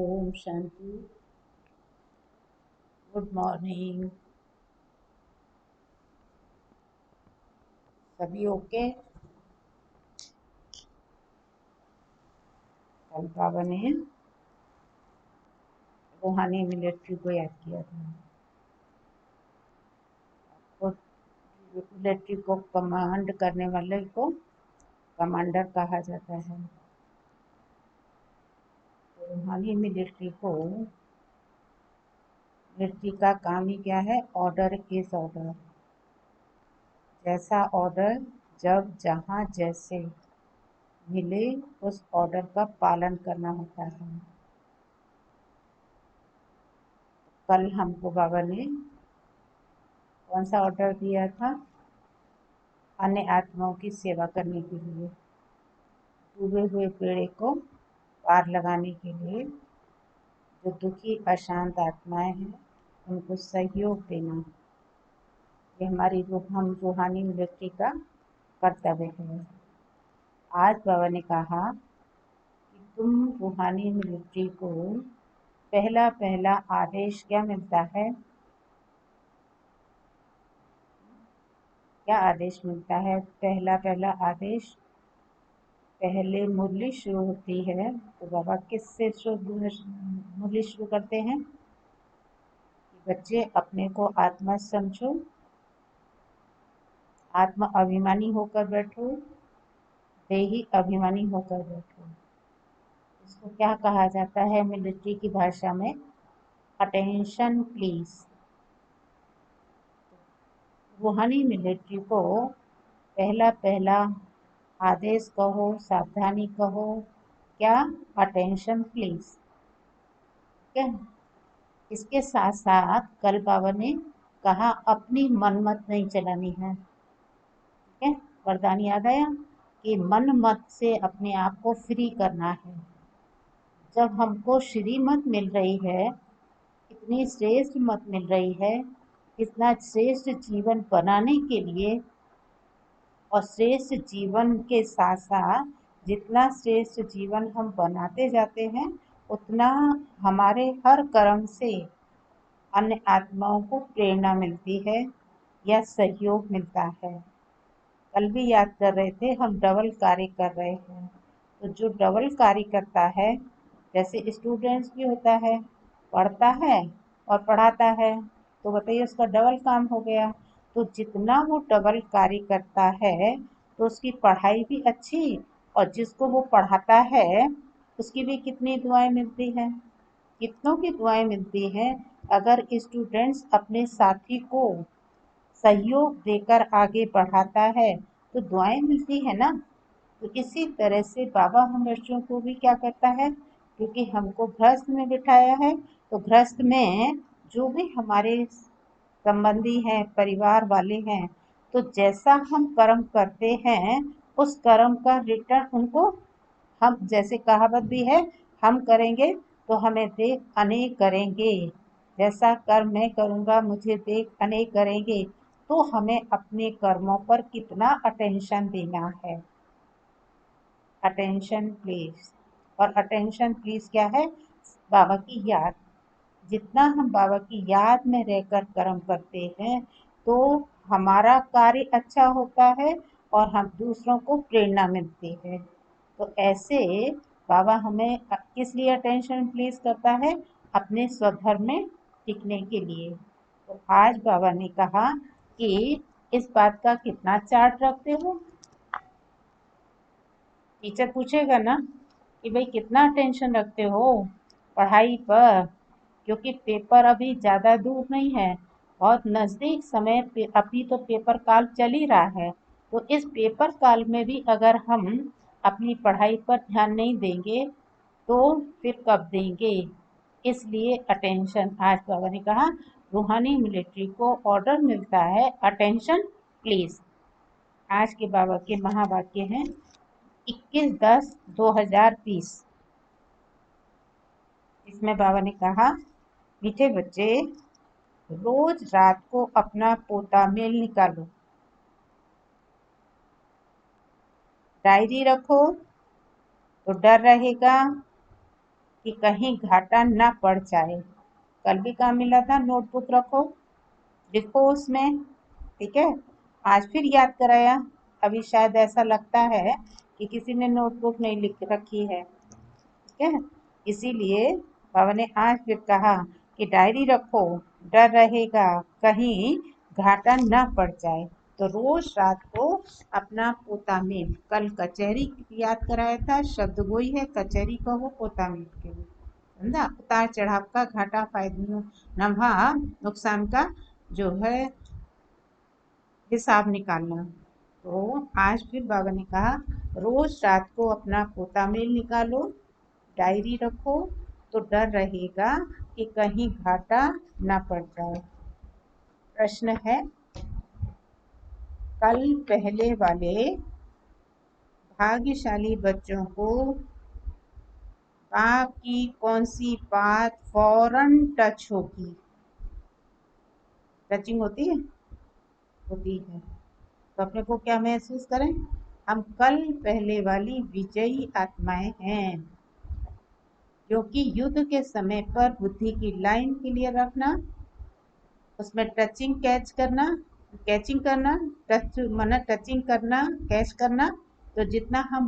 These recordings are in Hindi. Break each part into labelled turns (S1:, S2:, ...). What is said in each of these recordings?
S1: ओम शांति। Good morning. सभी ओके। कल बाबा ने रूहानी मिलिट्री को याद किया था। तो मिलिट्री को कमांड करने वाले को कमांडर कहा जाता है। तो रूहानी मिलिट्री का काम ही क्या है? Order is order. जैसा ऑर्डर जब जहाँ जैसे मिले उस ऑर्डर का पालन करना होता है। कल हमको बाबा ने कौन सा ऑर्डर दिया था? अन्य आत्माओं की सेवा करने के लिए, डूबे हुए पेड़ को पार लगाने के लिए, जो दुखी अशांत आत्माएं हैं उनको सहयोग देना, ये हमारी हम रूहानी मिलिट्री का कर्तव्य है। आज बाबा ने कहा कि तुम रूहानी मिलिट्री को पहला पहला आदेश क्या मिलता है? क्या आदेश मिलता है? पहला पहला आदेश, पहले मुरली शुरू होती है तो बाबा किससे मुरली शुरू करते हैं? बच्चे अपने को आत्मा समझो, आत्मा अभिमानी होकर बैठो, देही अभिमानी होकर बैठो। इसको क्या कहा जाता है मिलिट्री की भाषा में? Attention please. रूहानी मिलिट्री को पहला पहला आदेश कहो, सावधानी कहो, क्या? Attention please. ठीक है। इसके साथ साथ कल बाबा ने कहा अपनी मनमत नहीं चलानी है। ठीक है। वरदान याद आया कि मन मत से अपने आप को फ्री करना है। जब हमको श्रीमत मिल रही है, इतनी श्रेष्ठ मत मिल रही है, इतना श्रेष्ठ जीवन बनाने के लिए, और श्रेष्ठ जीवन के साथ साथ जितना श्रेष्ठ जीवन हम बनाते जाते हैं उतना हमारे हर कर्म से अन्य आत्माओं को प्रेरणा मिलती है या सहयोग मिलता है। कल भी याद कर रहे थे, हम डबल कार्य कर रहे हैं। तो जो डबल कार्य करता है, जैसे स्टूडेंट्स भी होता है, पढ़ता है और पढ़ाता है, तो बताइए उसका डबल काम हो गया। तो जितना वो डबल कार्य करता है तो उसकी पढ़ाई भी अच्छी, और जिसको वो पढ़ाता है उसकी भी कितनी दुआएं मिलती हैं, कितनों की दुआएं मिलती हैं। अगर स्टूडेंट्स अपने साथी को सहयोग देकर आगे बढ़ाता है तो दुआएं मिलती है ना। तो इसी तरह से बाबा हम बच्चों को भी क्या करता है, क्योंकि हमको गृहस्थ में बिठाया है, तो गृहस्थ में जो भी हमारे संबंधी हैं, परिवार वाले हैं, तो जैसा हम कर्म करते हैं उस कर्म का रिटर्न उनको, हम जैसे कहावत भी है, हम करेंगे तो हमें देख अनेक करेंगे। जैसा कर्म मैं करूँगा मुझे देख अनेक करेंगे। तो हमें अपने कर्मों पर कितना अटेंशन देना है। Attention please. और अटेंशन प्लीज क्या है? बाबा की याद। जितना हम बाबा की याद में रहकर कर्म करते हैं तो हमारा कार्य अच्छा होता है और हम दूसरों को प्रेरणा मिलती है। तो ऐसे बाबा हमें किस लिए अटेंशन प्लीज करता है? अपने स्वधर्म में टिकने के लिए। तो आज बाबा ने कहा कि इस बात का कितना चार्ट रखते हो? टीचर पूछेगा ना कि भाई कितना टेंशन रखते हो पढ़ाई पर, क्योंकि पेपर अभी ज़्यादा दूर नहीं है, बहुत नज़दीक समय पे, अभी तो पेपर काल चल ही रहा है। तो इस पेपर काल में भी अगर हम अपनी पढ़ाई पर ध्यान नहीं देंगे तो फिर कब देंगे? इसलिए अटेंशन। आज बाबा ने कहा रूहानी मिलिट्री को ऑर्डर मिलता है अटेंशन प्लीज। आज के बाबा के महावाक्य हैं 21/10/2020। इसमें बाबा ने कहा मीठे बच्चे, रोज रात को अपना पोता मेल निकालो, डायरी रखो तो डर रहेगा, कि कहीं घाटा ना पड़ जाए। कल भी काम मिला था, नोटबुक रखो, लिखो उसमें, ठीक है। आज फिर याद कराया। अभी शायद ऐसा लगता है कि किसी ने नोटबुक नहीं लिख रखी है, ठीक है। इसीलिए बाबा ने आज फिर कहा कि डायरी रखो, डर रहेगा कहीं घाटा ना पड़ जाए। तो रोज रात को अपना पोता मेल, कल कचहरी याद कराया था, शब्द वही है, कचहरी कहो पोता मेल के लिए, समझा। उतार चढ़ाव का, घाटा फायदे नफा नुकसान का जो है हिसाब निकालना। तो आज फिर बाबा ने कहा रोज रात को अपना पोता मेल निकालो, डायरी रखो, तो डर रहेगा कि कहीं घाटा ना पड़ जाए। प्रश्न है, कल पहले वाले भाग्यशाली बच्चों को बाप की कौन सी बात फौरन टच होगी? टचिंग होती है? होती है। तो अपने को क्या महसूस करें? हम कल पहले वाली विजयी आत्माएं हैं, क्योंकि युद्ध के समय पर बुद्धि की लाइन क्लियर रखना, उसमें टचिंग कैच करना, कैचिंग करना, टच माना टचिंग करना, कैच करना। तो जितना हम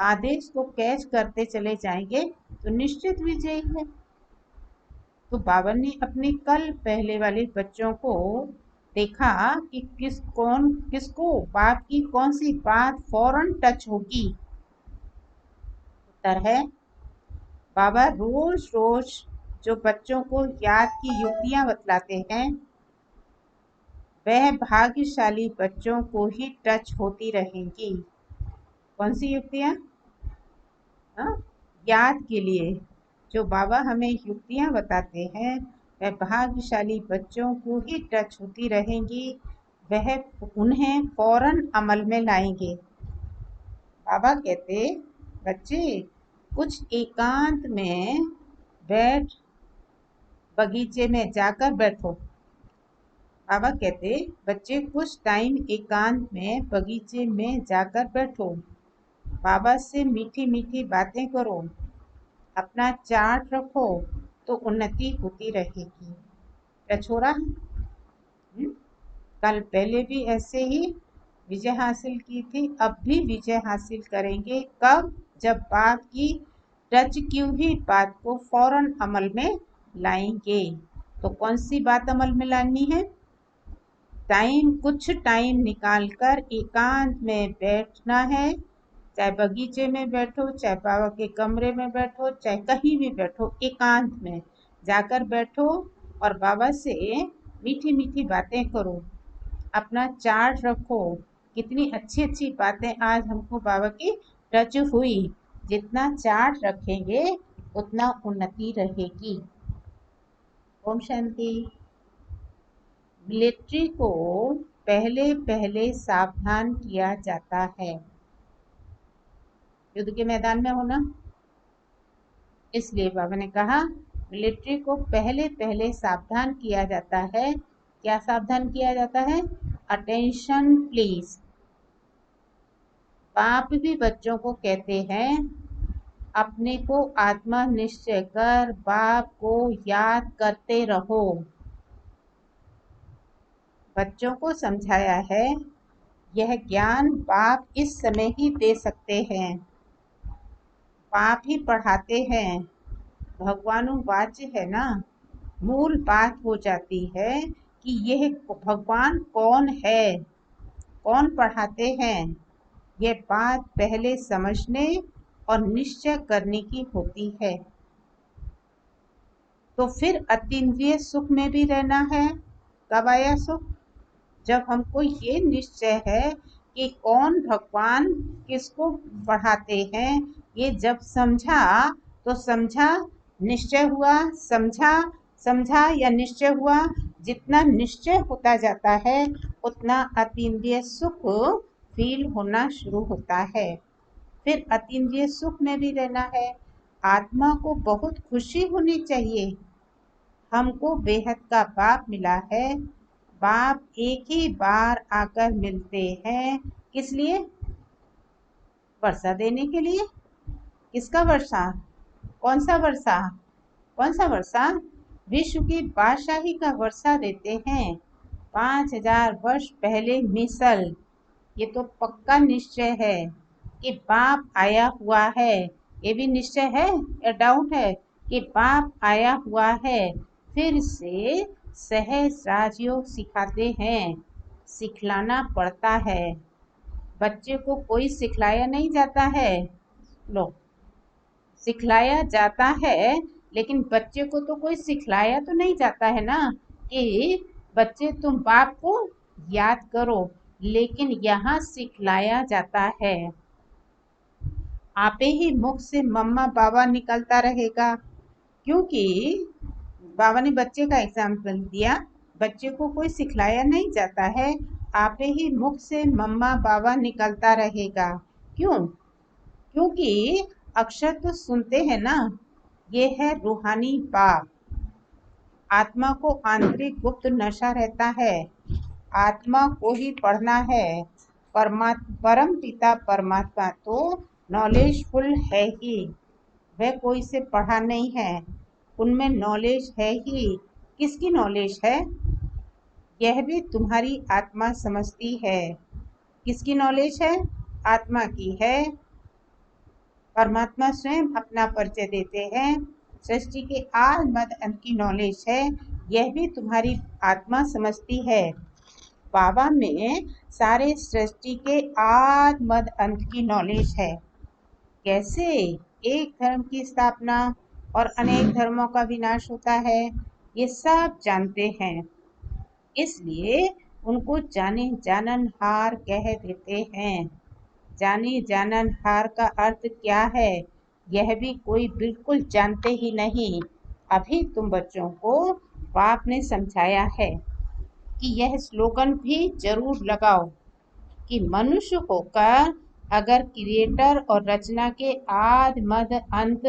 S1: आदेश को कैच करते चले जाएंगे तो निश्चित विजयी है। तो बाबर ने अपने कल पहले वाले बच्चों को देखा कि किसको बाप की कौन सी बात फौरन टच होगी। उत्तर है, बाबा रोज रोज जो बच्चों को याद की युक्तियां बतलाते हैं वह भाग्यशाली बच्चों को ही टच होती रहेंगी। कौन सी युक्तियां? हाँ, याद के लिए जो बाबा हमें युक्तियां बताते हैं वह भाग्यशाली बच्चों को ही टच होती रहेंगी, वह उन्हें फौरन अमल में लाएंगे। बाबा कहते, बच्चे कुछ एकांत में बैठ बगीचे में जाकर बैठो। बाबा कहते, बच्चे कुछ टाइम एकांत में बगीचे में जाकर बैठो, बाबा से मीठी मीठी बातें करो, अपना चार्ट रखो, तो उन्नति होती रहेगी। टच हो रहा है? कल पहले भी ऐसे ही विजय हासिल की थी, अब भी विजय हासिल करेंगे। कब? जब बाप की टच की हुई बात को फौरन अमल में लाएंगे। तो कौन सी बात अमल में लानी है? कुछ टाइम निकालकर एकांत में बैठना है, चाहे बगीचे में बैठो, चाहे बाबा के कमरे में बैठो, चाहे कहीं भी बैठो, एकांत में जाकर बैठो और बाबा से मीठी मीठी बातें करो, अपना चार्ट रखो, कितनी अच्छी अच्छी बातें आज हमको बाबा की टच हुई। जितना चार्ट रखेंगे उतना उन्नति रहेगी। ओम शांति। मिलिट्री को पहले पहले सावधान किया जाता है। युद्ध के मैदान में होना, इसलिए बाबा ने कहा मिलिट्री को पहले पहले सावधान किया जाता है। क्या सावधान किया जाता है? Attention please. बाप भी बच्चों को कहते हैं अपने को आत्मा निश्चय कर बाप को याद करते रहो। बच्चों को समझाया है यह ज्ञान बाप इस समय ही दे सकते हैं, बाप ही पढ़ाते हैं। भगवानुवाच्य है ना, मूल बात हो जाती है कि यह भगवान कौन है, कौन पढ़ाते हैं, ये बात पहले समझने और निश्चय करने की होती है। तो फिर अतीन्द्रिय सुख में भी रहना है। कब आया सुख? जब हमको ये निश्चय है कि कौन भगवान किसको पढ़ाते हैं, ये जब समझा तो समझा, निश्चय हुआ, समझा, समझा या निश्चय हुआ। जितना निश्चय होता जाता है उतना अतीन्द्रिय सुख फील होना शुरू होता है। फिर अतीन्द्रिय सुख में भी रहना है। आत्मा को बहुत खुशी होनी चाहिए, हमको बेहद का बाप मिला है। बाप एक ही बार आकर मिलते हैं, किस लिए? वर्षा देने के लिए। किसका वर्षा? कौन सा वर्षा? कौन सा वर्षा? विश्व की बादशाही का वर्षा देते हैं 5000 वर्ष पहले मिसल। ये तो पक्का निश्चय है कि बाप आया हुआ है। ये भी निश्चय है या डाउट है कि बाप आया हुआ है? फिर से सहज राजयोग सिखाते हैं। सिखलाना पड़ता है। बच्चे को कोई सिखलाया नहीं जाता है। लो, सिखलाया जाता है, लेकिन बच्चे को तो कोई सिखलाया तो नहीं जाता है ना कि बच्चे तुम बाप को याद करो, लेकिन यहाँ सिखलाया जाता है। आपे ही मुख से मम्मा बाबा निकलता रहेगा, क्योंकि बाबा ने बच्चे का एग्जाम्पल दिया। बच्चे को कोई सिखलाया नहीं जाता है, आपे ही मुख से मम्मा बाबा निकलता रहेगा। क्यों? क्योंकि अक्षर तो सुनते हैं ना। ये है रूहानी बाप। आत्मा को आंतरिक गुप्त नशा रहता है। आत्मा को ही पढ़ना है। परम पिता परमात्मा तो नॉलेजफुल है ही, वह कोई से पढ़ा नहीं है। उनमें नॉलेज है ही। किसकी नॉलेज है? यह भी तुम्हारी आत्मा समझती है। किसकी नॉलेज है? आत्मा की है। परमात्मा स्वयं अपना परिचय देते हैं। सृष्टि के आद मद अंत की नॉलेज है, यह भी तुम्हारी आत्मा समझती है। बाबा में सारे सृष्टि के आद मद अंत की नॉलेज है। कैसे एक धर्म की स्थापना और अनेक धर्मों का विनाश होता है, ये सब जानते हैं। इसलिए उनको जाने जाननहार कह देते हैं। जाने जाननहार का अर्थ क्या है, यह भी कोई बिल्कुल जानते ही नहीं। अभी तुम बच्चों को बाप ने समझाया है कि यह स्लोगन भी जरूर लगाओ कि मनुष्य होकर अगर क्रिएटर और रचना के आद मद अंत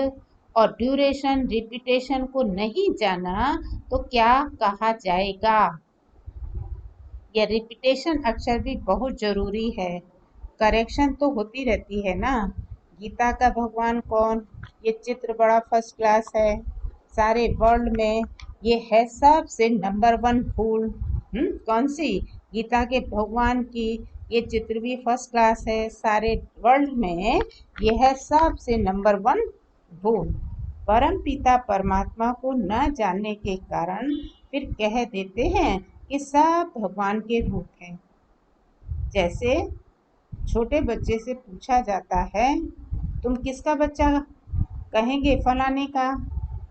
S1: और ड्यूरेशन रिपीटेशन को नहीं जाना तो क्या कहा जाएगा। यह रिपीटेशन अक्षर भी बहुत जरूरी है। करेक्शन तो होती रहती है ना। गीता का भगवान कौन? ये चित्र बड़ा फर्स्ट क्लास है। सारे वर्ल्ड में ये है सबसे नंबर 1 फूल। कौन सी? गीता के भगवान की। ये चित्र भी फर्स्ट क्लास है। सारे वर्ल्ड में ये है सबसे नंबर 1 फूल। परम पिता परमात्मा को न जानने के कारण फिर कह देते हैं कि सब भगवान के रूप हैं। जैसे छोटे बच्चे से पूछा जाता है, तुम किसका बच्चा? कहेंगे फलाने का।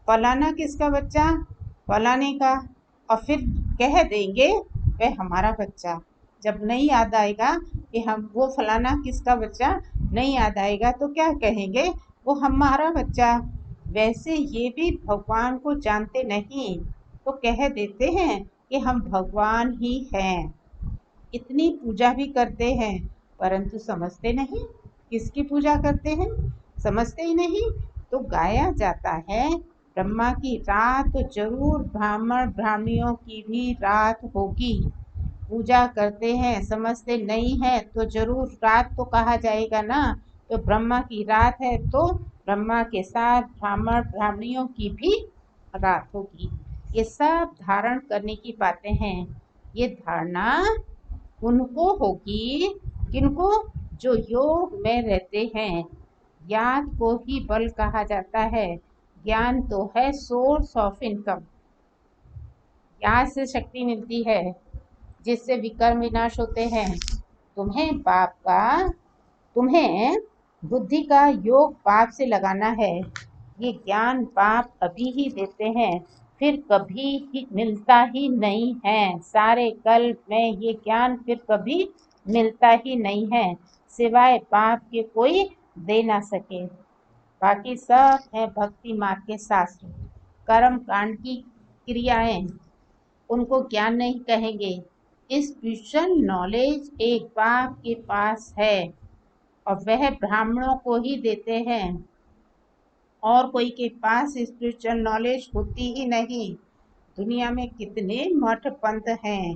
S1: फलाना किसका बच्चा? फलाने का। और फिर कह देंगे वह हमारा बच्चा। जब नहीं याद आएगा कि हम वो फलाना किसका बच्चा, नहीं याद आएगा तो क्या कहेंगे? वो हमारा बच्चा। वैसे ये भी भगवान को जानते नहीं तो कह देते हैं कि हम भगवान ही हैं। इतनी पूजा भी करते हैं परंतु समझते नहीं किसकी पूजा करते हैं, समझते ही नहीं। तो गाया जाता है, ब्रह्मा की रात तो जरूर ब्राह्मण ब्राह्मणियों की भी रात होगी। पूजा करते हैं, समझते नहीं है तो जरूर रात तो कहा जाएगा ना। तो ब्रह्मा की रात है तो ब्रह्मा के साथ ब्राह्मण ब्राह्मणियों की भी रात होगी। ये सब धारण करने की बातें हैं। ये धारणा उनको होगी, किनको? जो योग में रहते हैं। याद को ही बल कहा जाता है। ज्ञान तो है सोर्स ऑफ इनकम। याद से शक्ति मिलती है जिससे विकर्म विनाश होते हैं। तुम्हें बुद्धि का योग बाप से लगाना है। ये ज्ञान बाप अभी ही देते हैं, फिर कभी ही मिलता ही नहीं है। सारे कल्प में ये ज्ञान फिर कभी मिलता ही नहीं है, सिवाय बाप के कोई दे ना सके। बाकी सब है भक्ति मार्ग के शास्त्र, कर्म कांड की क्रियाएं, उनको ज्ञान नहीं कहेंगे। स्पिरिचुअल नॉलेज एक बाप के पास है और वह ब्राह्मणों को ही देते हैं। और कोई के पास स्पिरिचुअल नॉलेज होती ही नहीं। दुनिया में कितने मठ पंथ हैं,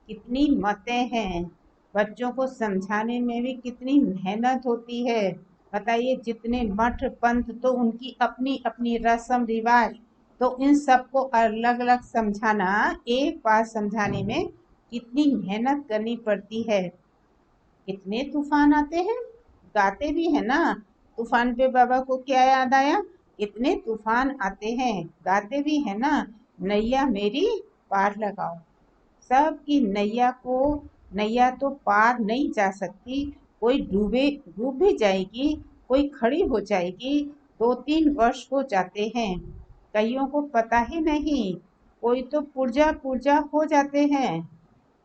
S1: कितनी मतें हैं। बच्चों को समझाने में भी कितनी मेहनत होती है। बताइए, जितने मठ पंथ तो उनकी अपनी अपनी रस्म रिवाज, तो इन सबको अलग अलग समझाना, एक बात समझाने में कितनी मेहनत करनी पड़ती है। कितने तूफान आते हैं, गाते भी है ना। तूफान पे बाबा को क्या याद आया? कितने तूफान आते हैं, गाते भी है ना। नैया मेरी पार लगाओ। सबकी नैया तो पार नहीं जा सकती। कोई डूब भी जाएगी, कोई खड़ी हो जाएगी। 2-3 वर्ष हो जाते हैं, कईयों को पता ही नहीं। कोई तो पुर्जा पुर्जा हो जाते हैं,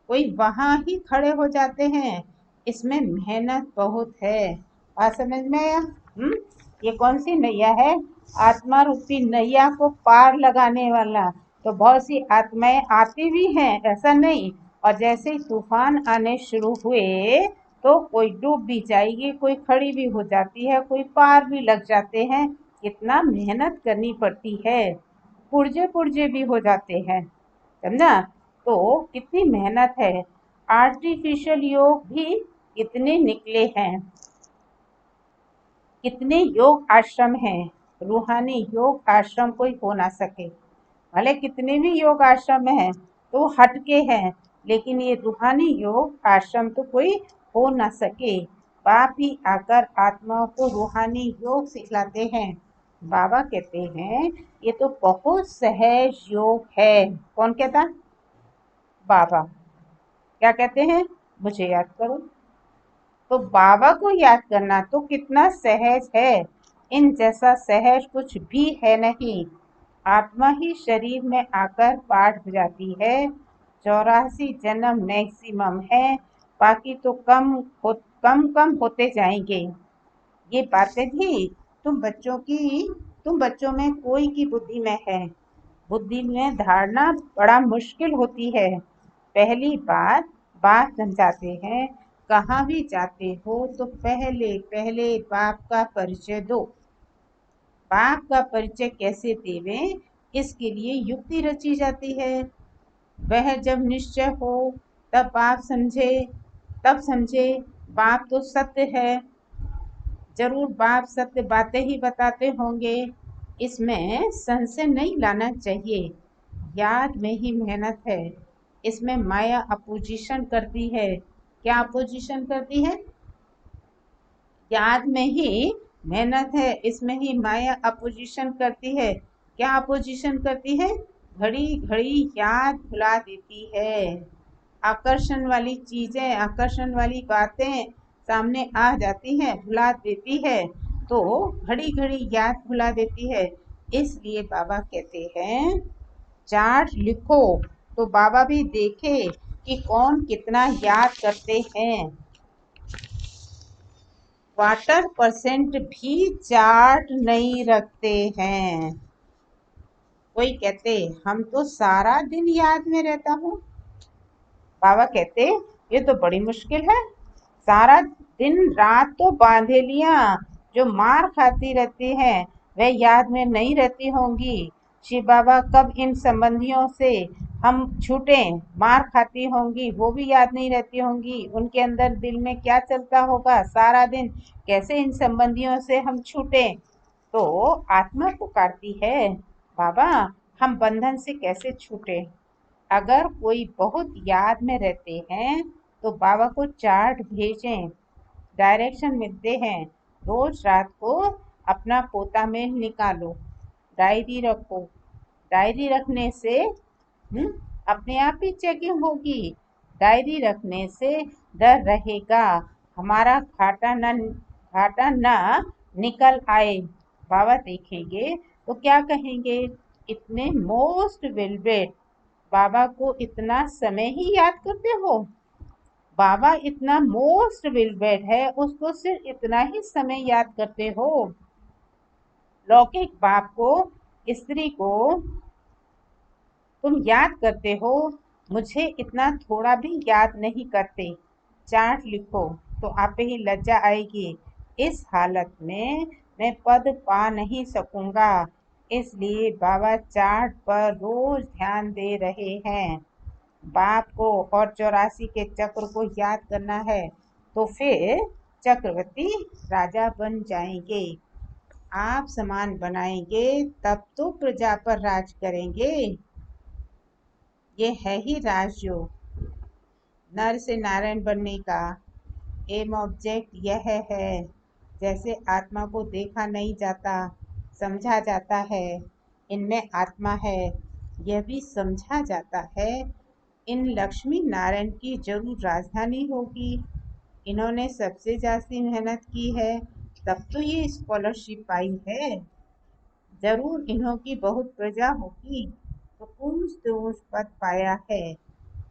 S1: कोई वहां ही खड़े हो जाते हैं। इसमें मेहनत बहुत है। बात समझ में आया? ये कौन सी नैया है? आत्मा रूपी नैया को पार लगाने वाला। तो बहुत सी आत्माएं आती भी हैं, ऐसा नहीं। और जैसे ही तूफान आने शुरू हुए तो कोई डूब भी जाएगी, कोई खड़ी भी हो जाती है, कोई पार भी लग जाते हैं। कितना मेहनत करनी पड़ती है, पुर्जे पुर्जे भी हो जाते हैं। समझा? तो कितनी मेहनत है। आर्टिफिशियल योग भी कितने निकले हैं, कितने योग आश्रम हैं। रूहानी योग आश्रम कोई हो ना सके। भले कितने भी योग आश्रम हैं तो हटके हैं, लेकिन ये रूहानी योग आश्रम तो कोई हो ना सके। बाप ही आकर आत्माओं को रूहानी योग सिखलाते हैं। बाबा कहते हैं ये तो बहुत सहज योग है। कौन कहता? बाबा। क्या कहते हैं? मुझे याद करो। तो बाबा को याद करना तो कितना सहज है। इन जैसा सहज कुछ भी है नहीं। आत्मा ही शरीर में आकर पाठ बजाती है। 84 जन्म मैक्सिमम है, बाकी तो कम होते जाएंगे। ये बातें भी तुम बच्चों में कोई की बुद्धि में है। बुद्धि में धारणा बड़ा मुश्किल होती है। पहली बात समझाते हैं, कहाँ भी जाते हो तो पहले पहले बाप का परिचय दो। बाप का परिचय कैसे देवें, इसके लिए युक्ति रची जाती है। वह जब निश्चय हो तब समझे बाप तो सत्य है। जरूर बाप सत्य बातें ही बताते होंगे, इसमें संशय नहीं लाना चाहिए। याद में ही मेहनत है। इसमें माया अपोजिशन करती है। क्या अपोजिशन करती है? याद में ही मेहनत है, इसमें ही माया अपोजिशन करती है। क्या अपोजिशन करती है? घड़ी घड़ी याद भुला देती है। आकर्षण वाली चीजें, आकर्षण वाली बातें सामने आ जाती हैं, भुला देती है। तो घड़ी घड़ी याद भुला देती है। इसलिए बाबा कहते हैं चार्ट लिखो, तो बाबा भी देखे कि कौन कितना याद करते हैं। %, भी चार्ट नहीं रखते हैं। कोई कहते हम तो सारा दिन याद में रहता हूँ। बाबा कहते ये तो बड़ी मुश्किल है। सारा दिन रात तो बांधेलियां जो मार खाती रहती हैं वह याद में नहीं रहती होंगी। शिव बाबा कब इन संबंधियों से हम छूटे, मार खाती होंगी, वो भी याद नहीं रहती होंगी। उनके अंदर दिल में क्या चलता होगा सारा दिन, कैसे इन संबंधियों से हम छूटे। तो आत्मा पुकारती है, बाबा हम बंधन से कैसे छूटे। अगर कोई बहुत याद में रहते हैं तो बाबा को चार्ट भेजें, डायरेक्शन मिलते हैं। रोज रात को अपना पोता में निकालो, डायरी रखो। डायरी रखने से अपने आप ही चेकिंग होगी। डायरी रखने से डर रहेगा हमारा घाटा न निकल आए। बाबा देखेंगे तो क्या कहेंगे, इतने मोस्ट वेलवेट बाबा को इतना समय ही याद करते हो। बाबा इतना मोस्ट वेलवेट है, उसको सिर्फ इतना ही समय याद करते हो। लौकिक बाप को, स्त्री को तुम याद करते हो, मुझे इतना थोड़ा भी याद नहीं करते। चार्ट लिखो तो आप ही लज्जा आएगी। इस हालत में मैं पद पा नहीं सकूंगा, इसलिए बाबा चार्ट पर रोज ध्यान दे रहे हैं। बाप को और 84 के चक्र को याद करना है तो फिर चक्रवर्ती राजा बन जाएंगे। आप समान बनाएंगे तब तो प्रजा पर राज करेंगे। ये है ही राजयोग, नर से नारायण बनने का एम ऑब्जेक्ट यह है। जैसे आत्मा को देखा नहीं जाता, समझा जाता है, इनमें आत्मा है, यह भी समझा जाता है। इन लक्ष्मी नारायण की जरूर राजधानी होगी। इन्होंने सबसे ज्यादा मेहनत की है, तब तो ये स्कॉलरशिप पाई है। जरूर इन्हों की बहुत प्रजा होगी, तो पूछ पद पाया है।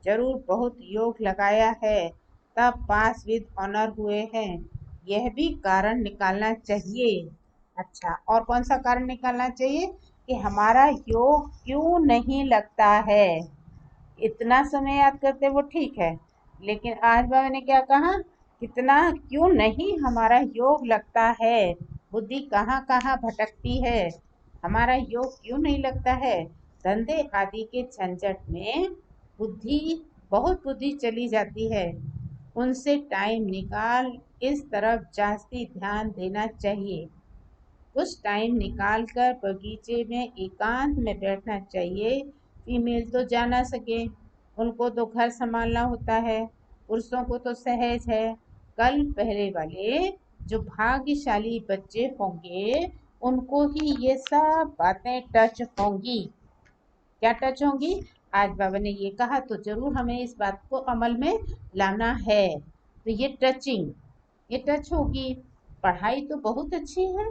S1: जरूर बहुत योग लगाया है, तब पास विद ऑनर हुए हैं। यह भी कारण निकालना चाहिए। अच्छा, और कौन सा कारण निकालना चाहिए कि हमारा योग क्यों नहीं लगता है। इतना समय याद करते वो ठीक है, लेकिन आज बाबा ने क्या कहा, कितना क्यों नहीं हमारा योग लगता है, बुद्धि कहाँ कहाँ भटकती है, हमारा योग क्यों नहीं लगता है। धंधे आदि के झंझट में बहुत बुद्धि चली जाती है। उनसे टाइम निकाल इस तरफ जास्ती ध्यान देना चाहिए। कुछ टाइम निकाल कर बगीचे में एकांत में बैठना चाहिए। फीमेल तो जा ना सके, उनको तो घर संभालना होता है, पुरुषों को तो सहज है। कल पहले वाले जो भाग्यशाली बच्चे होंगे उनको ही ये सब बातें टच होंगी। क्या टच होंगी, आज बाबा ने ये कहा तो जरूर हमें इस बात को अमल में लाना है। तो ये टच होगी। पढ़ाई तो बहुत अच्छी है,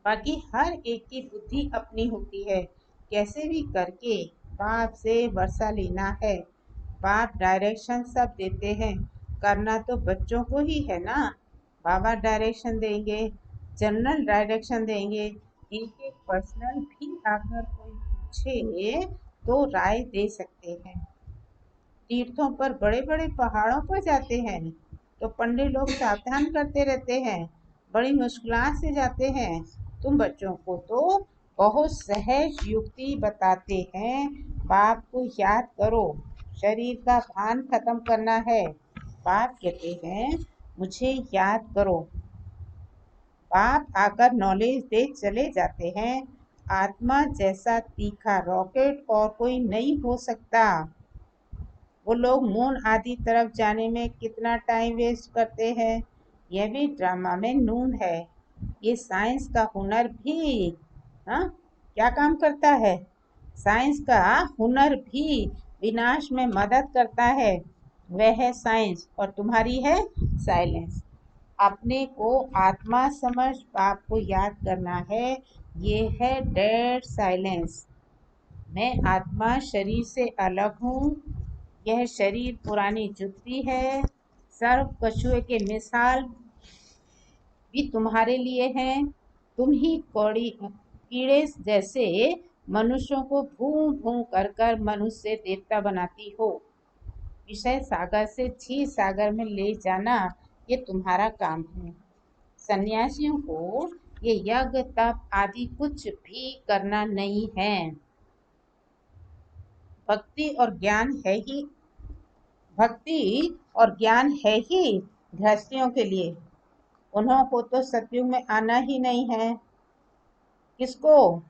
S1: बाकी हर एक की बुद्धि अपनी होती है। कैसे भी करके बाप से वर्षा लेना है। बाप डायरेक्शन सब देते हैं, करना तो बच्चों को ही है ना। बाबा डायरेक्शन देंगे, जनरल डायरेक्शन देंगे। एक एक पर्सनल भी आकर कोई पूछे तो राय दे सकते हैं। तीर्थों पर बड़े बड़े पहाड़ों पर जाते हैं तो पंडित लोग सावधान करते रहते हैं, बड़ी मुश्किलात से जाते हैं। तुम बच्चों को तो बहुत सहज युक्ति बताते हैं। बाप को याद करो, शरीर का भान खत्म करना है। बाप कहते हैं मुझे याद करो। बाप आकर नॉलेज दे चले जाते हैं। आत्मा जैसा तीखा रॉकेट और कोई नहीं हो सकता। वो लोग मून आदि तरफ जाने में कितना टाइम वेस्ट करते हैं, यह भी ड्रामा में नून है। ये साइंस का हुनर भी हाँ क्या काम करता है, साइंस का हुनर भी विनाश में मदद करता है। वह है साइंस और तुम्हारी है साइलेंस। अपने को आत्मा समझ बाप को याद करना है। ये है डेड साइलेंस। मैं आत्मा शरीर से अलग हूँ। यह शरीर पुरानी जुत्ती है। सर्व कछुए के मिसाल भी तुम्हारे लिए हैं। तुम ही कीड़े जैसे मनुष्यों को भूं भूं कर मनुष्य देवता बनाती हो। विषय सागर से क्षीर सागर में ले जाना ये तुम्हारा काम है। सन्यासियों को ये यज्ञ तप आदि कुछ भी करना नहीं है। भक्ति और ज्ञान है ही गृहस्थियों के लिए। उन्हों को तो सतयुग में आना ही नहीं है। किसको,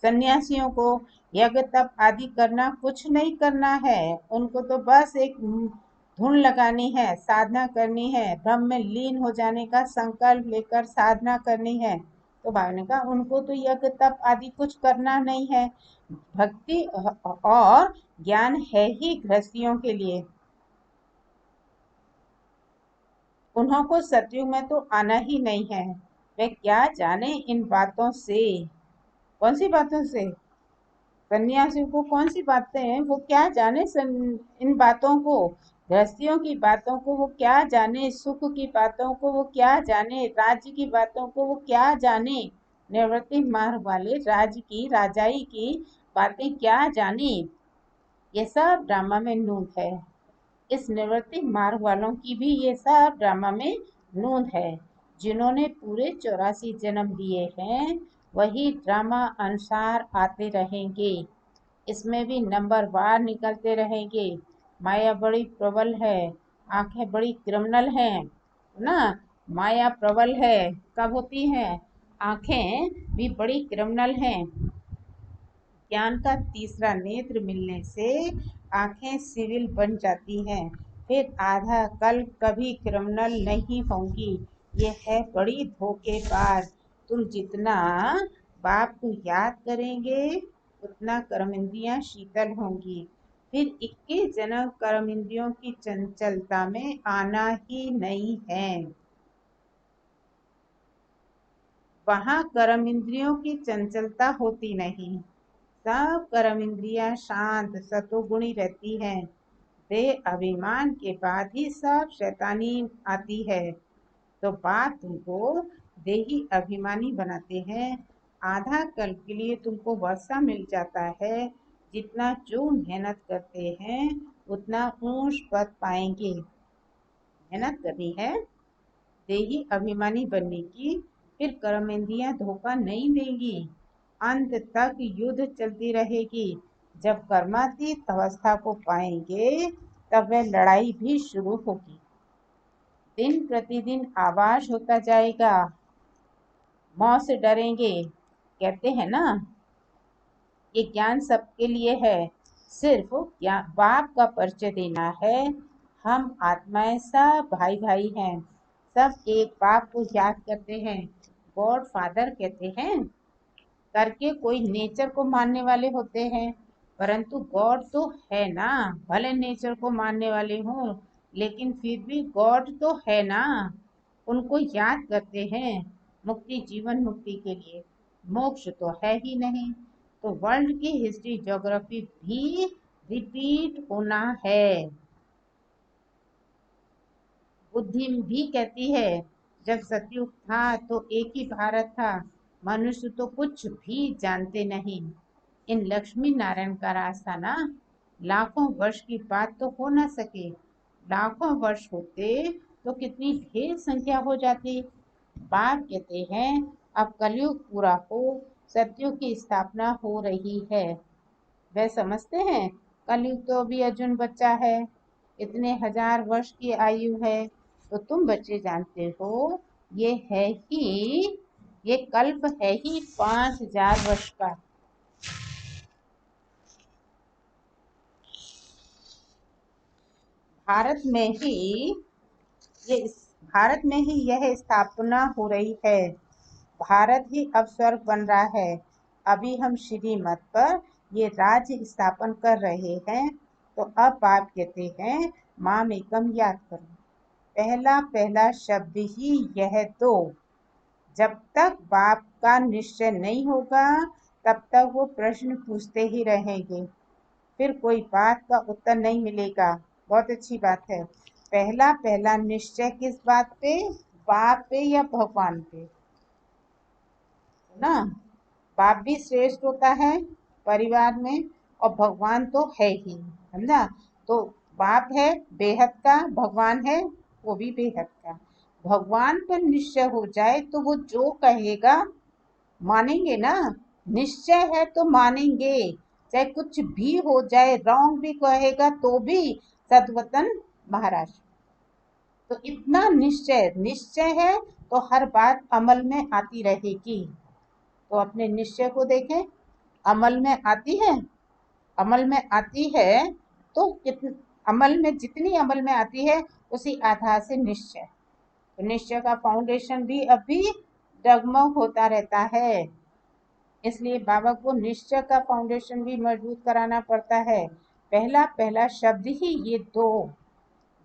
S1: सन्यासियों को यज्ञ तप आदि करना कुछ नहीं करना है। उनको तो बस एक धुन लगानी है, साधना करनी है, ब्रह्म में लीन हो जाने का संकल्प लेकर साधना करनी है। तो भाई ने कहा उनको तो यज्ञ तप आदि कुछ करना नहीं है। भक्ति और ज्ञान है ही गृहस्थियों के लिए। उन्हों को सतयुग में तो आना ही नहीं है। वे क्या जाने इन बातों से। कौन सी बातों से, सन्यासियों को कौन सी बातें हैं, वो क्या जाने इन बातों को। गृहस्थियों की बातों को वो क्या जाने, सुख की बातों को वो क्या जाने, राज्य की बातों को वो क्या जाने। निवृत्ति मार्ग वाले राज्य की राजाई की बातें क्या जाने। ये सब ड्रामा में नून है। इस निवृत्ति मार्ग वालों की भी ये सब ड्रामा में नून है। जिन्होंने पूरे 84 जन्म लिए हैं वही ड्रामा अनुसार आते रहेंगे। इसमें भी नंबर वार निकलते रहेंगे। माया बड़ी प्रबल है, आंखें बड़ी क्रिमिनल हैं। ना। माया प्रबल है, कब होती है? आंखें भी बड़ी क्रिमिनल हैं। ज्ञान का तीसरा नेत्र मिलने से आंखें सिविल बन जाती हैं, फिर आधा कल कभी क्रिमिनल नहीं होंगी। ये है बड़ी धोखेबाज। तुम जितना बाप को याद करेंगे उतना कर्म इंद्रियां शीतल होंगी। फिर 21 जन्म कर्म इंद्रियों की चंचलता में आना ही नहीं है। वहां कर्म इंद्रियों की चंचलता होती नहीं। सब कर्म इंद्रियां शांत सतोगुणी रहती हैं। देह अभिमान के बाद ही सब शैतानी आती है। तो बाप तुमको देही अभिमानी बनाते हैं। आधा कल के लिए तुमको वर्षा मिल जाता है। जितना जो मेहनत करते हैं उतना ऊंच पद पाएंगे। मेहनत करनी है देही अभिमानी बनने की, फिर कर्मेंद्रियां धोखा नहीं देंगी। अंत तक युद्ध चलती रहेगी। जब कर्मातीत अवस्था को पाएंगे तब वह लड़ाई भी शुरू होगी। दिन प्रतिदिन आवाज होता जाएगा, मौत से डरेंगे। कहते हैं ना, ये ज्ञान सबके लिए है, सिर्फ बाप का परिचय देना है। हम आत्माएं सब भाई भाई हैं, सब एक बाप को याद करते हैं। गॉड फादर कहते हैं करके कोई नेचर को मानने वाले होते हैं, परंतु गॉड तो है ना। भले नेचर को मानने वाले हों लेकिन फिर भी गॉड तो है ना। उनको याद करते हैं मुक्ति, जीवन मुक्ति के लिए। मोक्ष तो है ही नहीं, तो वर्ल्ड की हिस्ट्री ज्योग्राफी भी रिपीट होना है। बुद्धि भी कहती है जब सतयुग था तो एक ही भारत था, मनुष्य तो कुछ भी जानते नहीं। इन लक्ष्मी नारायण का रास्ता ना, लाखों वर्ष की बात तो हो ना सके। लाखों वर्ष होते तो कितनी ढेर संख्या हो जाती। बाप कहते हैं अब कलयुग पूरा हो, सतयुग की स्थापना हो रही है। वह समझते हैं कलयुग तो अभी अर्जुन बच्चा है, इतने हजार वर्ष की आयु है। तो तुम बच्चे जानते हो ये है ही, ये कल्प है ही 5000 वर्ष का। भारत में ही ये भारत में ही यह स्थापना हो रही है। भारत ही अब स्वर्ग बन रहा है। अभी हम श्रीमत पर ये राज्य स्थापन कर रहे हैं। तो अब आप कहते हैं माम एकम याद करो। पहला पहला शब्द ही यह तो। जब तक बाप का निश्चय नहीं होगा तब तक वो प्रश्न पूछते ही रहेंगे, फिर कोई बात का उत्तर नहीं मिलेगा। बहुत अच्छी बात है। पहला पहला निश्चय किस बात पे? बाप पे या भगवान पे ना। बाप भी श्रेष्ठ होता है परिवार में, और भगवान तो है ही, समझा। तो बाप है बेहद का, भगवान है वो भी बेहद का। भगवान पर निश्चय हो जाए तो वो जो कहेगा मानेंगे ना। निश्चय है तो मानेंगे, चाहे कुछ भी हो जाए, रॉन्ग भी कहेगा तो भी सदवतन महाराज। तो इतना निश्चय निश्चय है तो हर बात अमल में आती रहेगी। तो अपने निश्चय को देखें, अमल में आती है। अमल में आती है तो अमल में जितनी अमल में आती है उसी आधार से निश्चय। तो निश्चय का फाउंडेशन भी अभी डगमग होता रहता है, इसलिए बाबा को निश्चय का फाउंडेशन भी मजबूत कराना पड़ता है। पहला पहला शब्द ही ये दो।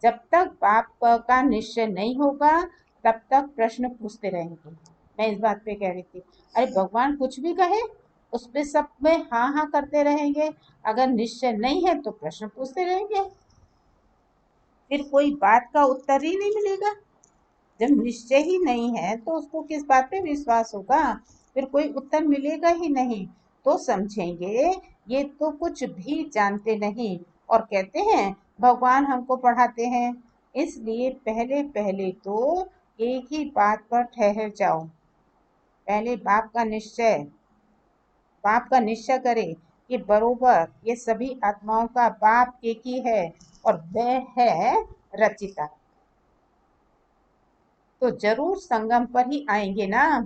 S1: जब तक बाप का निश्चय नहीं होगा तब तक प्रश्न पूछते रहेंगे। मैं इस बात पे कह रही थी, अरे भगवान कुछ भी कहे उस पे सब में हाँ हाँ करते रहेंगे, अगर निश्चय नहीं है तो प्रश्न पूछते रहेंगे, फिर कोई बात का उत्तर ही नहीं मिलेगा। जब निश्चय ही नहीं है तो उसको किस बात पे विश्वास होगा, फिर कोई उत्तर मिलेगा ही नहीं। तो समझेंगे ये तो कुछ भी जानते नहीं, और कहते हैं भगवान हमको पढ़ाते हैं। इसलिए पहले पहले तो एक ही बात पर ठहर जाओ। पहले बाप का निश्चय करे कि बरोबर ये सभी आत्माओं का बाप एक ही है और वह है रचिता। तो जरूर संगम पर ही आएंगे ना।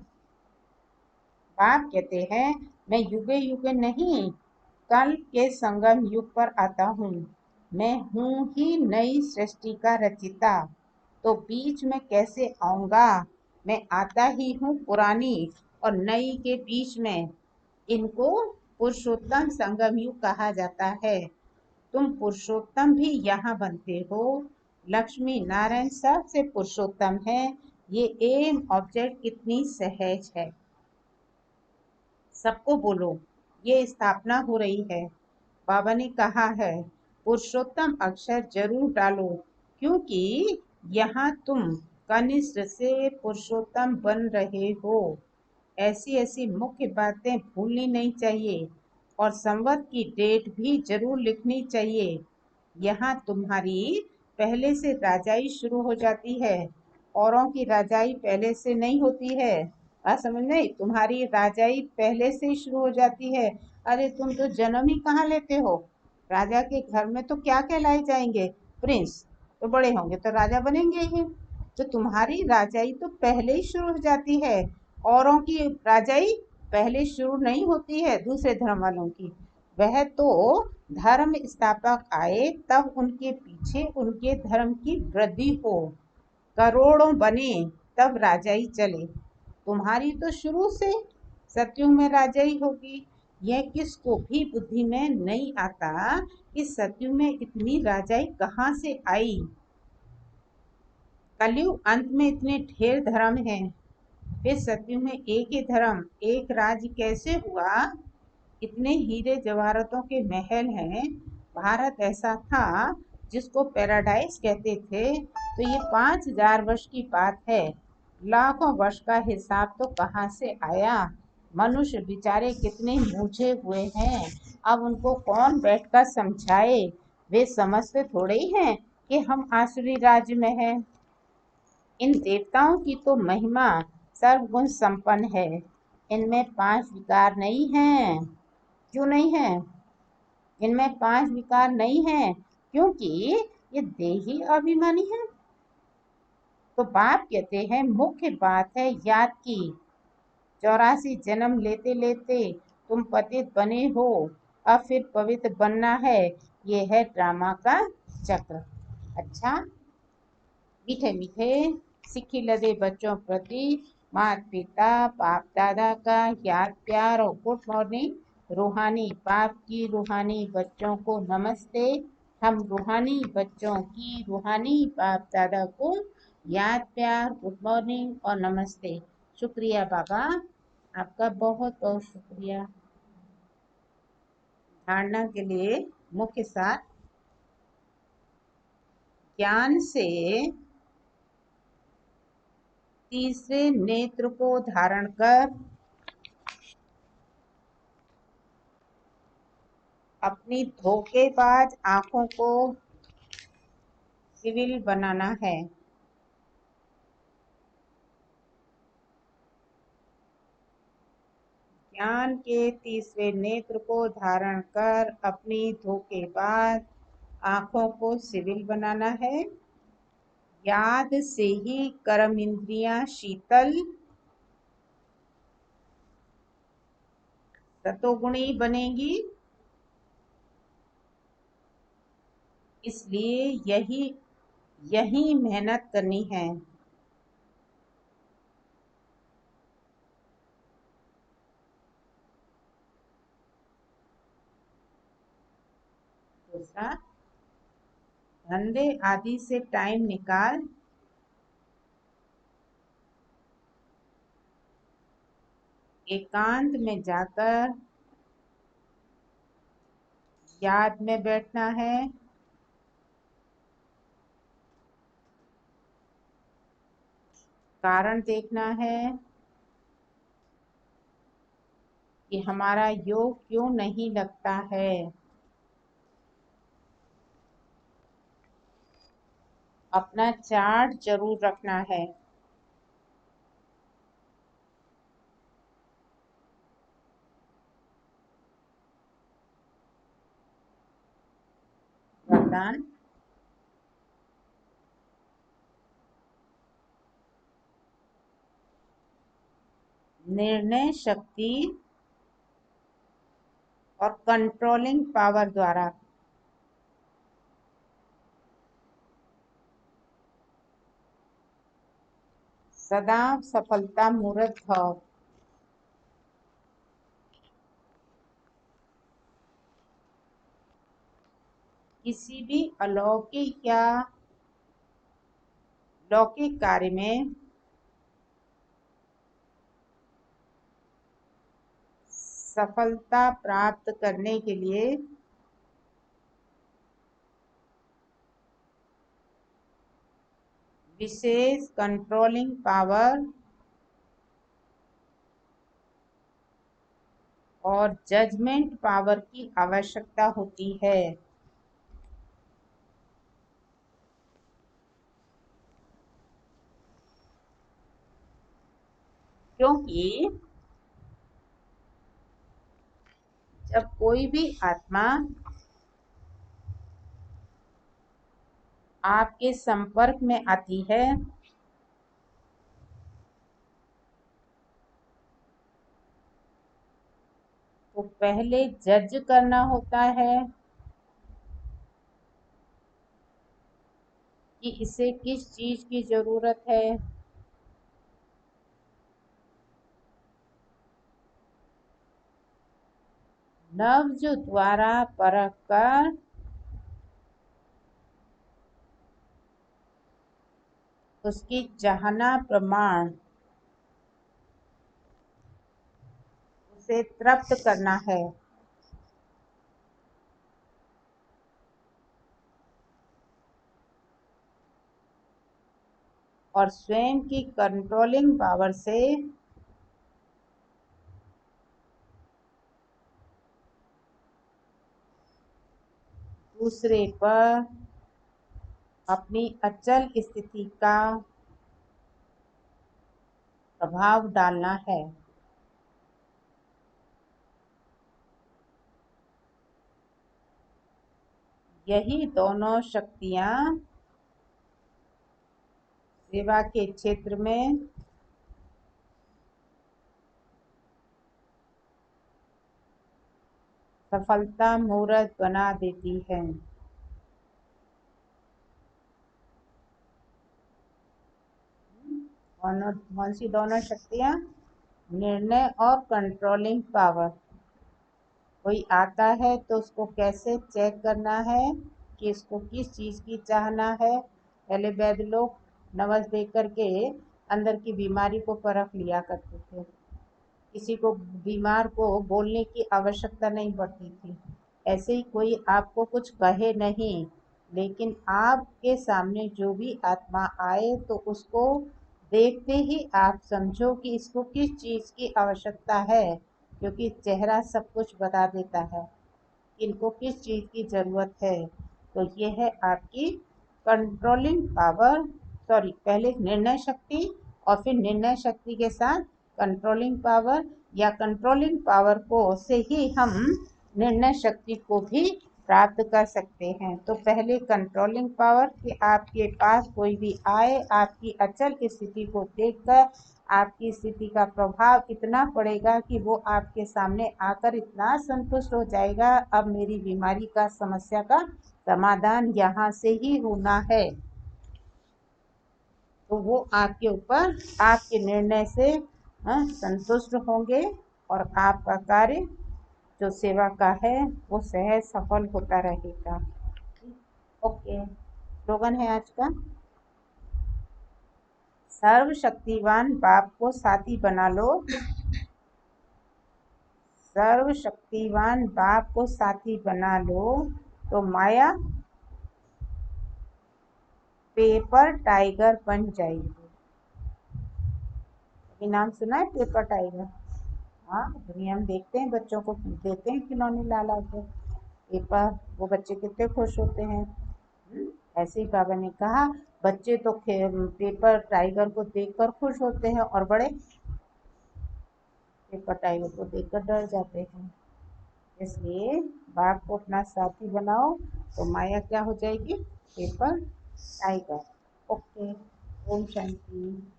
S1: बाप कहते हैं, मैं युगे युगे नहीं, कल के संगम युग पर आता हूँ। मैं हूँ ही नई सृष्टि का रचिता, तो बीच में कैसे आऊंगा। मैं आता ही हूँ पुरानी और नई के बीच में। इनको पुरुषोत्तम संगम युग कहा जाता है। तुम पुरुषोत्तम भी यहाँ बनते हो। लक्ष्मी नारायण सबसे पुरुषोत्तम है। ये एम ऑब्जेक्ट कितनी सहज है। सबको बोलो, ये स्थापना हो रही है। बाबा ने कहा है, पुरुषोत्तम अक्षर जरूर डालो, क्योंकि यहाँ तुम कनिष्ठ से पुरुषोत्तम बन रहे हो। ऐसी ऐसी मुख्य बातें भूलनी नहीं चाहिए और संवत की डेट भी जरूर लिखनी चाहिए। यहाँ तुम्हारी पहले से राजाई शुरू हो जाती है। औरों की राजाई पहले से नहीं होती है। बात समझ नहीं, तुम्हारी राजाई पहले से ही शुरू हो जाती है। अरे तुम तो जन्म ही कहाँ लेते हो। राजा के घर में तो क्या कहलाए जाएंगे, प्रिंस। तो बड़े होंगे तो राजा बनेंगे ही। तो तुम्हारी राजाई तो पहले ही शुरू हो जाती है। औरों की राजाई पहले शुरू नहीं होती है, दूसरे धर्म वालों की। वह तो धर्म स्थापक आए तब उनके पीछे उनके धर्म की वृद्धि हो, करोड़ों बने तब राजाई चले। तुम्हारी तो शुरू से सतयुग में राजाई होगी। यह किसको भी बुद्धि में नहीं आता कि सतयुग में इतनी राजाई कहाँ से आई। कलयुग अंत में इतने ढेर धर्म हैं, फिर सतयुग में एक ही धर्म एक राज्य कैसे हुआ। इतने हीरे जवाहरातों के महल हैं। भारत ऐसा था जिसको पैराडाइज कहते थे। तो ये 5,000 वर्ष की बात है। लाखों वर्ष का हिसाब तो कहाँ से आया। मनुष्य बेचारे कितने मूझे हुए हैं। अब उनको कौन बैठकर समझाए। वे समझते थोड़े ही हैं कि हम आसुरी राज्य में हैं। इन देवताओं की तो महिमा सर्वगुण संपन्न है। इनमें 5 विकार नहीं हैं। क्यों नहीं है। इनमें 5 विकार नहीं है, क्योंकि ये देही अभिमानी है। तो बाप कहते हैं, मुख्य बात है याद की। 84 जन्म लेते लेते तुम पतित बने हो, अब फिर पवित्र बनना है। ये है ड्रामा का चक्र। अच्छा, मीठे मीठे सिक्खी लदे बच्चों प्रति माता पिता बाप दादा का याद प्यार और गुड मॉर्निंग। रूहानी बाप की रूहानी बच्चों को नमस्ते। हम रूहानी बच्चों की रूहानी बाप दादा को याद प्यार गुड मॉर्निंग और नमस्ते। शुक्रिया बाबा, आपका बहुत बहुत शुक्रिया। धारणा के लिए मुख्य सार, ज्ञान से तीसरे नेत्र को धारण कर अपनी धोखेबाज आंखों को सिविल बनाना है। ज्ञान के तीसरे नेत्र को धारण कर अपनी धोखेबाज आंखों को सिविल बनाना है। याद से ही कर्म इंद्रियां शीतल सतोगुणी बनेगी। इसलिए यही यही मेहनत करनी है। दूसरा, धंधे आदि से टाइम निकाल एकांत में जाकर याद में बैठना है। कारण देखना है कि हमारा योग क्यों नहीं लगता है। अपना चार्ट जरूर रखना है। वरदान, निर्णय शक्ति और कंट्रोलिंग पावर द्वारा सदा सफलता मूर्त भाव किसी भी अलौकिक या लौकिक कार्य में सफलता प्राप्त करने के लिए विशेष कंट्रोलिंग पावर और जजमेंट पावर की आवश्यकता होती है। क्योंकि जब कोई भी आत्मा आपके संपर्क में आती है तो पहले जज करना होता है कि इसे किस चीज की जरूरत है। नब्ज द्वारा परख कर उसकी चाहना प्रमाण उसे तृप्त करना है। और स्वयं की कंट्रोलिंग पावर से दूसरे पर अपनी अचल स्थिति का प्रभाव डालना है। यही दोनों शक्तियां सेवा के क्षेत्र में सफलता मूर्त बना देती है। कौन सी दोनों शक्तियां? निर्णय और कंट्रोलिंग पावर। कोई आता है तो उसको कैसे चेक करना है कि इसको किस चीज की चाहना है। पहले वैद्य लोग नवस दे करके अंदर की बीमारी को परख लिया करते थे। किसी को बीमार को बोलने की आवश्यकता नहीं पड़ती थी। ऐसे ही कोई आपको कुछ कहे नहीं, लेकिन आपके सामने जो भी आत्मा आए तो उसको देखते ही आप समझो कि इसको किस चीज की आवश्यकता है, क्योंकि चेहरा सब कुछ बता देता है कि इनको किस चीज की जरूरत है। तो ये है आपकी कंट्रोलिंग पावर, सॉरी पहले निर्णय शक्ति और फिर निर्णय शक्ति के साथ कंट्रोलिंग पावर, या कंट्रोलिंग पावर को से ही हम निर्णय शक्ति को भी प्राप्त कर सकते हैं। तो पहले कंट्रोलिंग पावर कि आपके पास कोई भी आए, आपकी अचल स्थिति को देखकर आपकी स्थिति का प्रभाव इतना पड़ेगा कि वो आपके सामने आकर इतना संतुष्ट हो जाएगा, अब मेरी बीमारी का समस्या का समाधान यहाँ से ही होना है। तो वो आपके ऊपर आपके निर्णय से संतुष्ट होंगे और आपका कार्य जो सेवा का है वो सहज सफल होता रहेगा। ओके, स्लोगन है आज का, सर्वशक्तिवान बाप को साथी बना लो। सर्वशक्तिवान बाप को साथी बना लो तो माया पेपर टाइगर बन जाएगी। नाम सुना है पेपर टाइगर? हाँ, दुनिया में देखते हैं, बच्चों को देते हैं खिलौने ला ला के पेपर, वो बच्चे कितने खुश होते हैं। ऐसे ही बाबा ने कहा बच्चे तो पेपर टाइगर को देखकर खुश होते हैं और बड़े पेपर टाइगर को देखकर डर जाते हैं। इसलिए बाघ को अपना साथी बनाओ तो माया क्या हो जाएगी? Paper tiger. Okay, Om Shanti.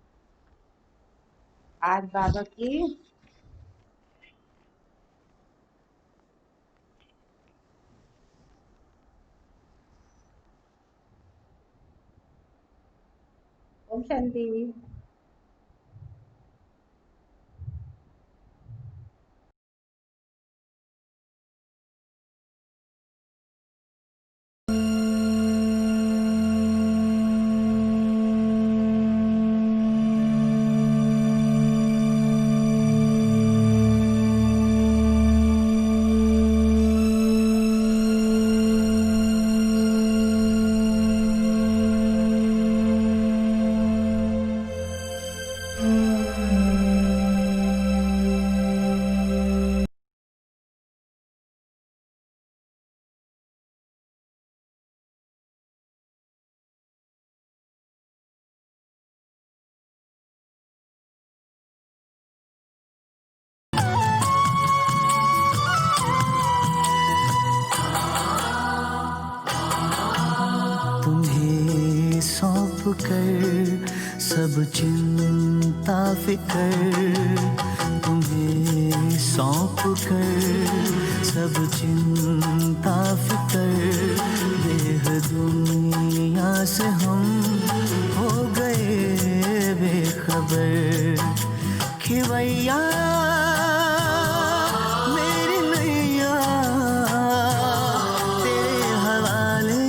S1: आज बाबा की ओम शांति।
S2: तुम्हें सौंप कर सब चिंता फिकर, तुम्हें सौंप कर सब चिंता फिकर, देह दुनिया से हम हो गए बेखबर। खिवैया मेरी नैया तेरे हवाले,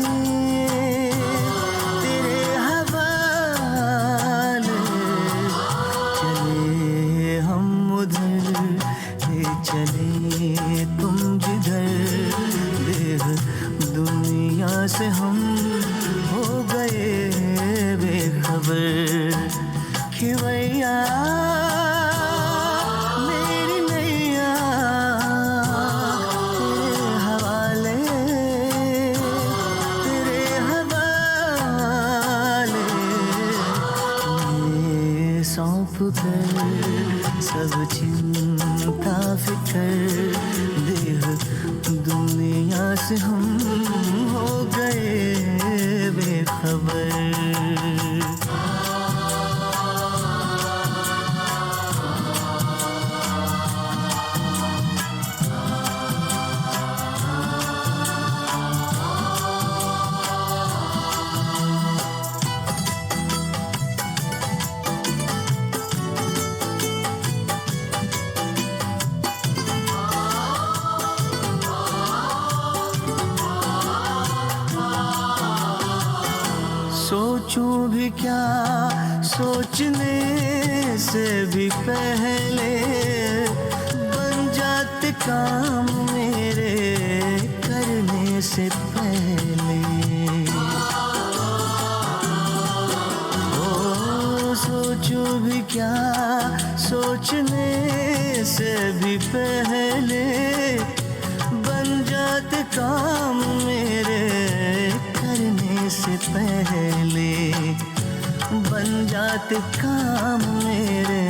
S2: तेरे हवाले। चले हम उधर, ले चले तुम जिधर, देह दुनिया से हम हो गए बेखबर। खिवैया मेरी नैया तेरे हवाले, तेरे हवाले। तुम्हें सौंप कर सब चिंता फिकर, देह दुनिया से हम हो गए बेखबर। सोचूं भी क्या सोचने से भी पहले, बन जाते काम मेरे करने से पहले। ओ सोचूं भी क्या सोचने से भी पहले, बन जाते काम मेरे करने से पहले, बन जाते काम मेरे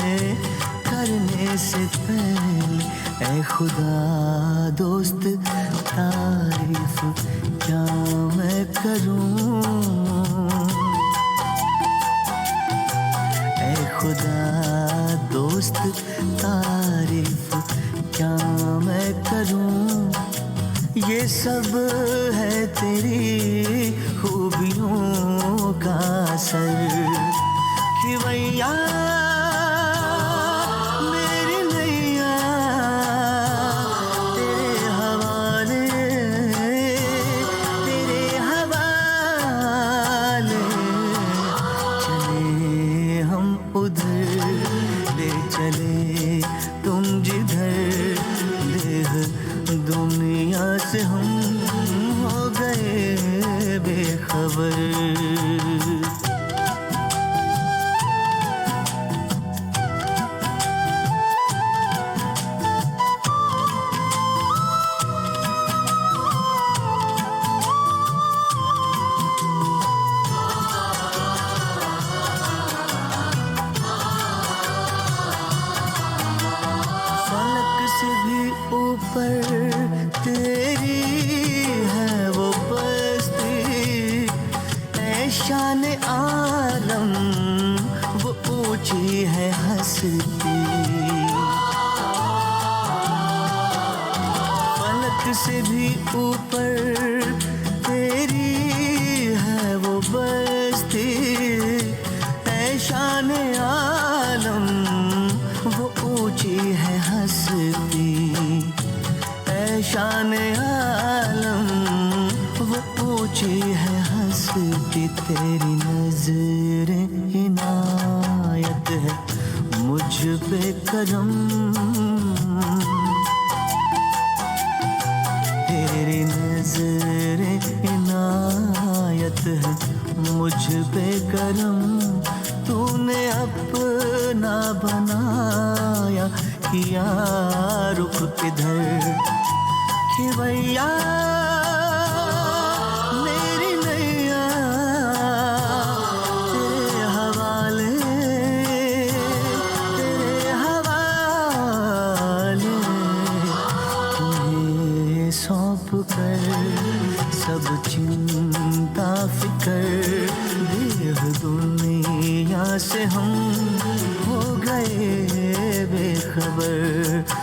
S2: करने से पहले। ऐ खुदा दोस्त तारीफ क्या मैं करूं, ऐ खुदा दोस्त तारीफ क्या मैं करूं। ये सब है तेरी खूबियों का असर। खिवैया मेरी नैया तेरे हवाले, तेरे हवाले। चले हम उधर, ले चले तुम जिधर, देह दुनिया से हम हो गए बेखबर। फलक से भी ऊपर तेरी है वो बस्ती, ऐ ऊपर तेरी है वो बस्ती, ऐ शान आलम वो ऊंची है हस्ती, ऐ शान आलम वो ऊंची है हस्ती। तेरी नजरें इनायत है मुझ पे करम, तेरी नजरें इनायत है मुझ पे करम। तूने अपना बनाया किया रुख किधर, कि भैया मेरी नैया तेरे हवाले, तेरे हवाले। तुम्हें सौंप कर सब चिंता फिकर, देह दुनिया से हम हो गए बेखबर।